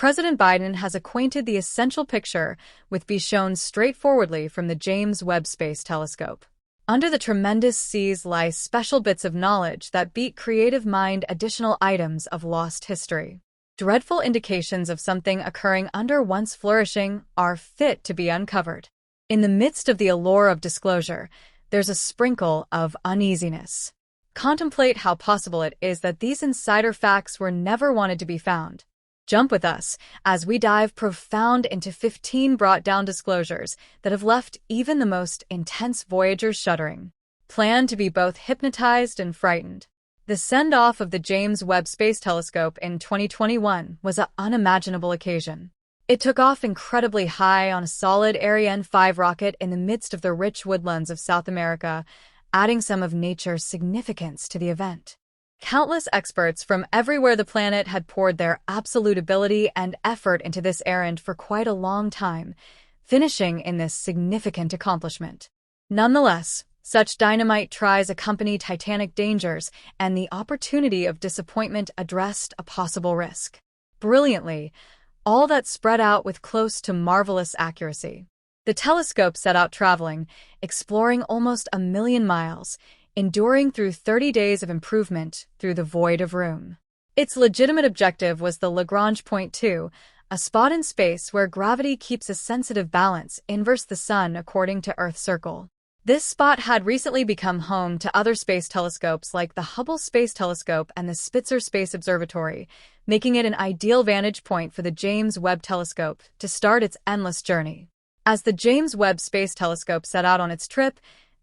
President Biden has acquainted the essential picture with be shown straightforwardly from the James Webb Space Telescope. Under the tremendous seas lie special bits of knowledge that beat creative mind additional items of lost history. Dreadful indications of something occurring under once flourishing are fit to be uncovered. In the midst of the allure of disclosure, there's a sprinkle of uneasiness. Contemplate how possible it is that these insider facts were never wanted to be found. Jump with us as we dive profound into 15 brought-down disclosures that have left even the most intense voyagers shuddering. Plan to be both hypnotized and frightened. The send-off of the James Webb Space Telescope in 2021 was an unimaginable occasion. It took off incredibly high on a solid Ariane 5 rocket in the midst of the rich woodlands of South America, adding some of nature's significance to the event. Countless experts from everywhere the planet had poured their absolute ability and effort into this errand for quite a long time, finishing in this significant accomplishment. Nonetheless, such dynamite tries accompany titanic dangers, and the opportunity of disappointment addressed a possible risk. Brilliantly, all that spread out with close to marvelous accuracy. The telescope set out traveling, exploring almost 1,000,000 miles, enduring through 30 days of improvement through the void of room. Its legitimate objective was the Lagrange point 2, a spot in space where gravity keeps a sensitive balance inverse the sun according to Earth's circle. This spot had recently become home to other space telescopes like the Hubble Space Telescope and the Spitzer Space Observatory, making it an ideal vantage point for the James Webb Telescope to start its endless journey. As the James Webb Space Telescope set out on its trip,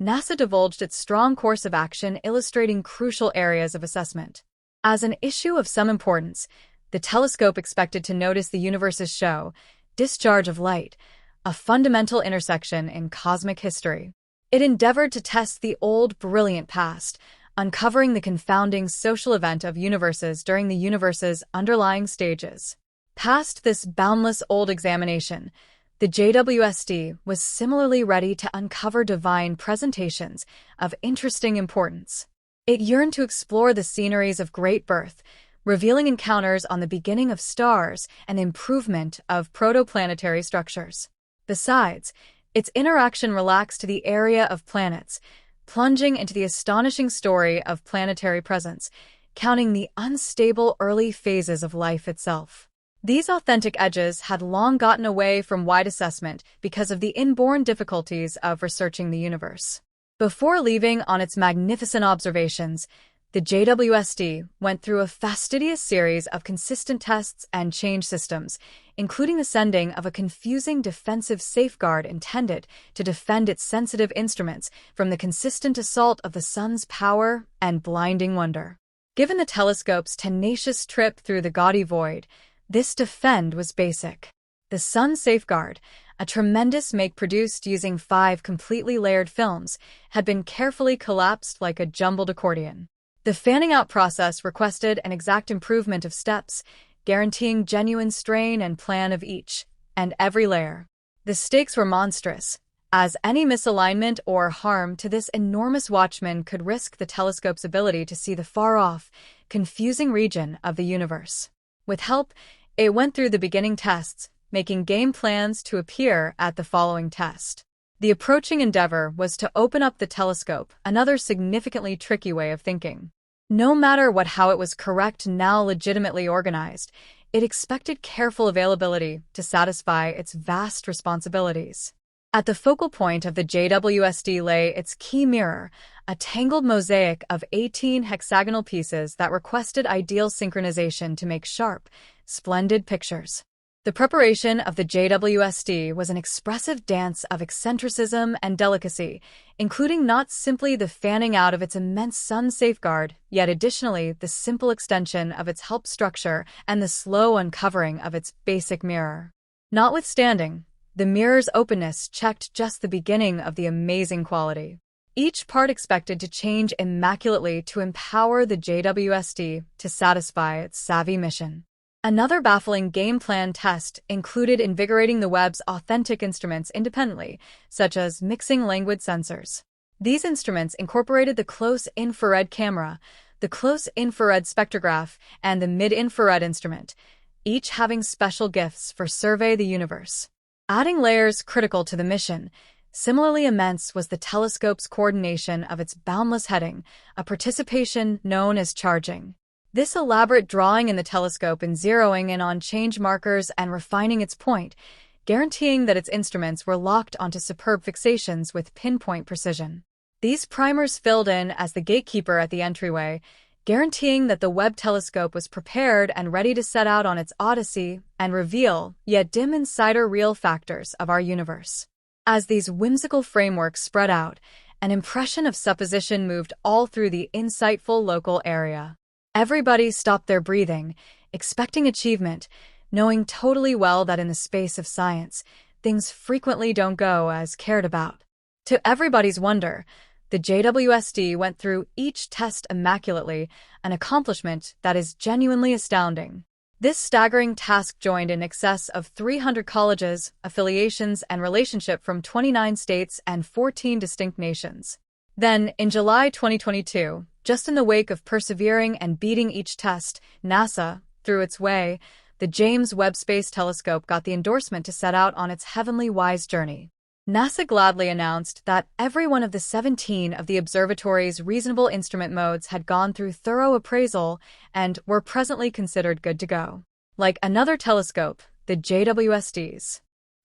NASA divulged its strong course of action, illustrating crucial areas of assessment. As an issue of some importance, the telescope expected to notice the universe's show, discharge of light, a fundamental intersection in cosmic history. It endeavored to test the old, brilliant past, uncovering the confounding social event of universes during the universe's underlying stages. Past this boundless old examination, the JWST was similarly ready to uncover divine presentations of interesting importance. It yearned to explore the sceneries of great birth, revealing encounters on the beginning of stars and the improvement of protoplanetary structures. Besides, its interaction relaxed to the area of planets, plunging into the astonishing story of planetary presence, counting the unstable early phases of life itself. These authentic edges had long gotten away from wide assessment because of the inborn difficulties of researching the universe. Before leaving on its magnificent observations, the JWST went through a fastidious series of consistent tests and change systems, including the sending of a confusing defensive safeguard intended to defend its sensitive instruments from the consistent assault of the sun's power and blinding wonder. Given the telescope's tenacious trip through the gaudy void, this defend was basic. The sun safeguard, a tremendous make produced using 5 completely layered films, had been carefully collapsed like a jumbled accordion. The fanning out process requested an exact improvement of steps, guaranteeing genuine strain and plan of each and every layer. The stakes were monstrous, as any misalignment or harm to this enormous watchman could risk the telescope's ability to see the far-off, confusing region of the universe. With help, it went through the beginning tests, making game plans to appear at the following test. The approaching endeavor was to open up the telescope, another significantly tricky way of thinking. No matter how it was correct now legitimately organized, it expected careful availability to satisfy its vast responsibilities. At the focal point of the JWST lay its key mirror, a tangled mosaic of 18 hexagonal pieces that requested ideal synchronization to make sharp, splendid pictures. The preparation of the JWST was an expressive dance of eccentricism and delicacy, including not simply the fanning out of its immense sun safeguard, yet additionally the simple extension of its help structure and the slow uncovering of its basic mirror. Notwithstanding, the mirror's openness checked just the beginning of the amazing quality. Each part expected to change immaculately to empower the JWST to satisfy its savvy mission. Another baffling game plan test included invigorating the Webb's authentic instruments independently, such as mixing languid sensors. These instruments incorporated the close infrared camera, the close infrared spectrograph, and the mid-infrared instrument, each having special gifts for survey the universe. Adding layers critical to the mission, similarly immense was the telescope's coordination of its boundless heading, a participation known as charging. This elaborate drawing in the telescope and zeroing in on change markers and refining its point, guaranteeing that its instruments were locked onto superb fixations with pinpoint precision. These primers filled in as the gatekeeper at the entryway, guaranteeing that the Webb telescope was prepared and ready to set out on its odyssey and reveal, yet dim insider real factors of our universe. As these whimsical frameworks spread out, an impression of supposition moved all through the insightful local area. Everybody stopped their breathing, expecting achievement, knowing totally well that in the space of science, things frequently don't go as cared about. To everybody's wonder, the JWST went through each test immaculately, an accomplishment that is genuinely astounding. This staggering task joined in excess of 300 colleges, affiliations, and relationship from 29 states and 14 distinct nations. Then, in July 2022, just in the wake of persevering and beating each test, NASA, threw its way. The James Webb Space Telescope got the endorsement to set out on its heavenly wise journey. NASA gladly announced that every one of the 17 of the observatory's reasonable instrument modes had gone through thorough appraisal and were presently considered good to go. Like another telescope, the JWST's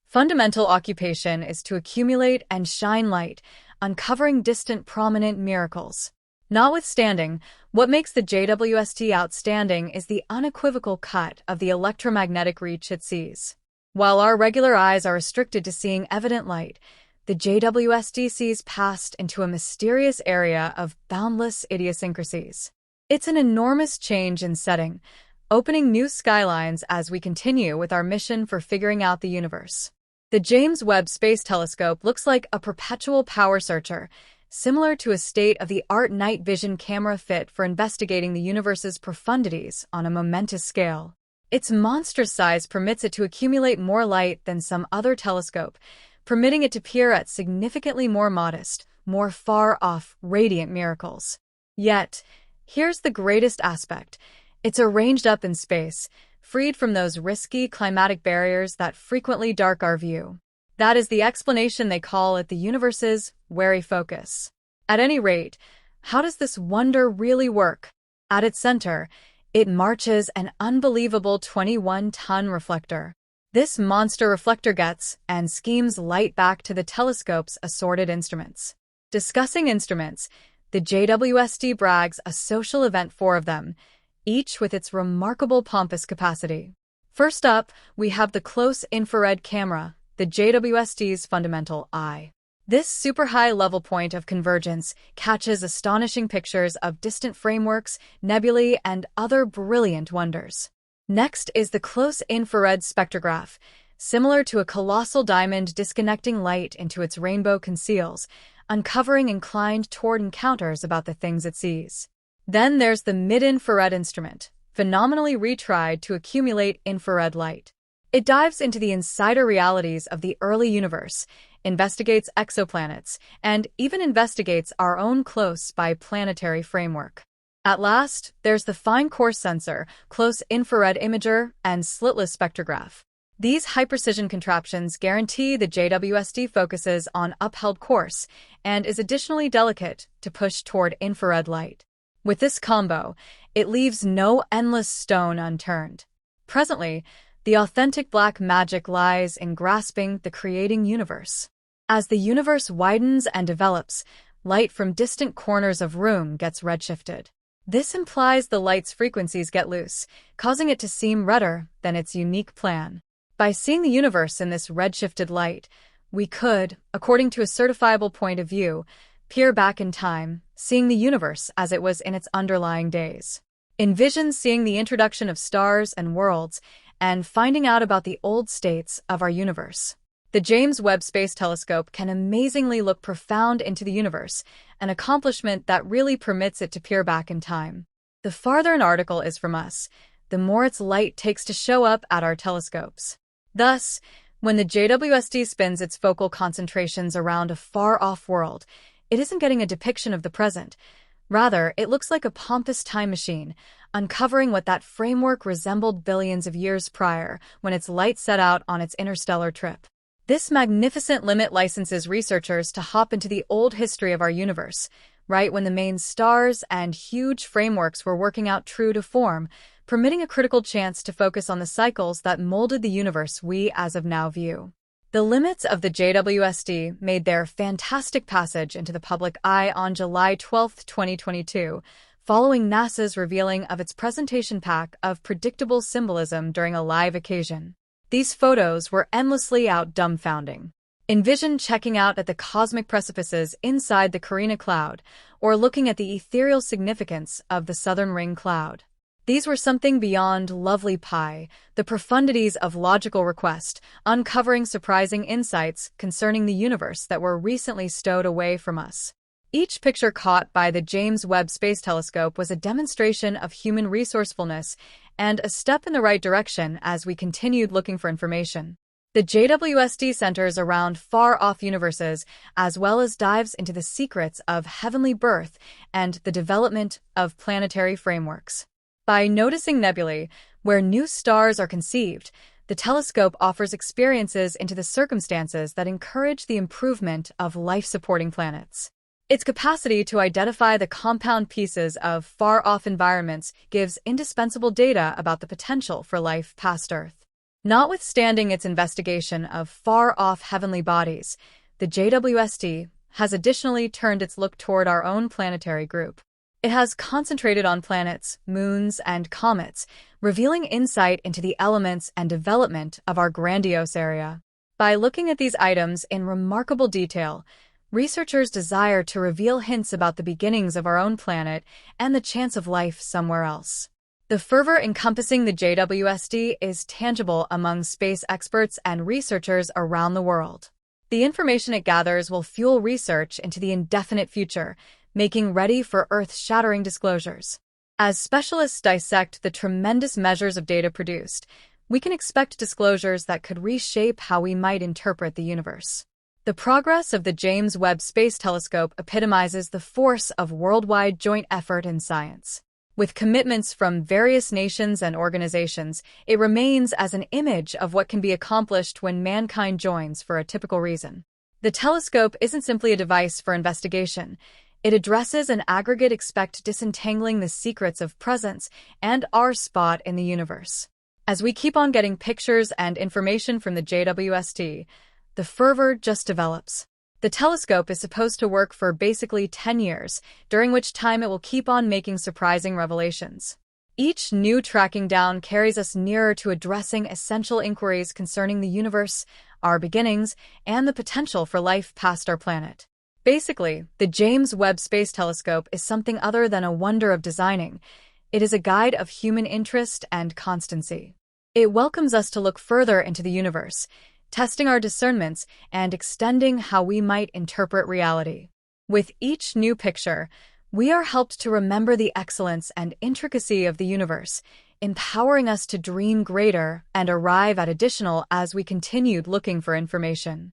fundamental occupation is to accumulate and shine light, uncovering distant prominent miracles. Notwithstanding, what makes the JWST outstanding is the unequivocal cut of the electromagnetic reach it sees. While our regular eyes are restricted to seeing evident light, the JWST sees past into a mysterious area of boundless idiosyncrasies. It's an enormous change in setting, opening new skylines as we continue with our mission for figuring out the universe. The James Webb Space Telescope looks like a perpetual power searcher, similar to a state-of-the-art night vision camera fit for investigating the universe's profundities on a momentous scale. Its monstrous size permits it to accumulate more light than some other telescope, permitting it to peer at significantly more modest, more far-off, radiant miracles. Yet, here's the greatest aspect. It's arranged up in space, freed from those risky climatic barriers that frequently dark our view. That is the explanation they call it the universe's wary focus. At any rate, how does this wonder really work? At its center, it marches an unbelievable 21-ton reflector. This monster reflector gets and schemes light back to the telescope's assorted instruments. Discussing instruments, the JWST brags a social event, 4 of them, each with its remarkable pompous capacity. First up, we have the close infrared camera, the JWST's fundamental eye. This super high level point of convergence catches astonishing pictures of distant frameworks, nebulae, and other brilliant wonders. Next is the close infrared spectrograph, similar to a colossal diamond disconnecting light into its rainbow conceals, uncovering inclined toward encounters about the things it sees. Then there's the mid-infrared instrument, phenomenally retried to accumulate infrared light. It dives into the insider realities of the early universe, investigates exoplanets, and even investigates our own close bi-planetary framework. At last, there's the fine-core sensor, close infrared imager, and slitless spectrograph. These high-precision contraptions guarantee the JWST focuses on upheld course and is additionally delicate to push toward infrared light. With this combo, it leaves no endless stone unturned. Presently, the authentic black magic lies in grasping the creating universe. As the universe widens and develops, light from distant corners of room gets redshifted. This implies the light's frequencies get loose, causing it to seem redder than its unique plan. By seeing the universe in this redshifted light, we could, according to a certifiable point of view, peer back in time, seeing the universe as it was in its underlying days. Envision seeing the introduction of stars and worlds, and finding out about the old states of our universe. The James Webb Space Telescope can amazingly look profound into the universe, an accomplishment that really permits it to peer back in time. The farther an article is from us, the more its light takes to show up at our telescopes. Thus, when the JWST spins its focal concentrations around a far-off world, it isn't getting a depiction of the present. Rather, it looks like a pompous time machine, uncovering what that framework resembled billions of years prior when its light set out on its interstellar trip. This magnificent limit licenses researchers to hop into the old history of our universe, right when the main stars and huge frameworks were working out true to form, permitting a critical chance to focus on the cycles that molded the universe we as of now view. The limits of the JWST made their fantastic passage into the public eye on July 12, 2022, following NASA's revealing of its presentation pack of predictable symbolism during a live occasion. These photos were endlessly dumbfounding. Envision checking out at the cosmic precipices inside the Carina Cloud, or looking at the ethereal significance of the Southern Ring Cloud. These were something beyond lovely pie, the profundities of logical request, uncovering surprising insights concerning the universe that were recently stowed away from us. Each picture caught by the James Webb Space Telescope was a demonstration of human resourcefulness and a step in the right direction as we continued looking for information. The JWST centers around far-off universes, as well as dives into the secrets of heavenly birth and the development of planetary frameworks. By noticing nebulae, where new stars are conceived, the telescope offers experiences into the circumstances that encourage the improvement of life-supporting planets. Its capacity to identify the compound pieces of far-off environments gives indispensable data about the potential for life past Earth. Notwithstanding its investigation of far-off heavenly bodies, the JWST has additionally turned its look toward our own planetary group. It has concentrated on planets, moons, and comets, revealing insight into the elements and development of our grandiose area. By looking at these items in remarkable detail, researchers desire to reveal hints about the beginnings of our own planet and the chance of life somewhere else. The fervor encompassing the JWST is tangible among space experts and researchers around the world. The information it gathers will fuel research into the indefinite future, making ready for earth-shattering disclosures. As specialists dissect the tremendous measures of data produced, we can expect disclosures that could reshape how we might interpret the universe. The progress of the James Webb Space Telescope epitomizes the force of worldwide joint effort in science. With commitments from various nations and organizations, it remains as an image of what can be accomplished when mankind joins for a typical reason. The telescope isn't simply a device for investigation. It addresses an aggregate expect disentangling the secrets of presence and our spot in the universe. As we keep on getting pictures and information from the JWST, the fervor just develops. The telescope is supposed to work for basically 10 years, during which time it will keep on making surprising revelations. Each new tracking down carries us nearer to addressing essential inquiries concerning the universe, our beginnings, and the potential for life past our planet. Basically, the James Webb Space Telescope is something other than a wonder of designing. It is a guide of human interest and constancy. It welcomes us to look further into the universe, testing our discernments and extending how we might interpret reality. With each new picture, we are helped to remember the excellence and intricacy of the universe, empowering us to dream greater and arrive at additional as we continued looking for information.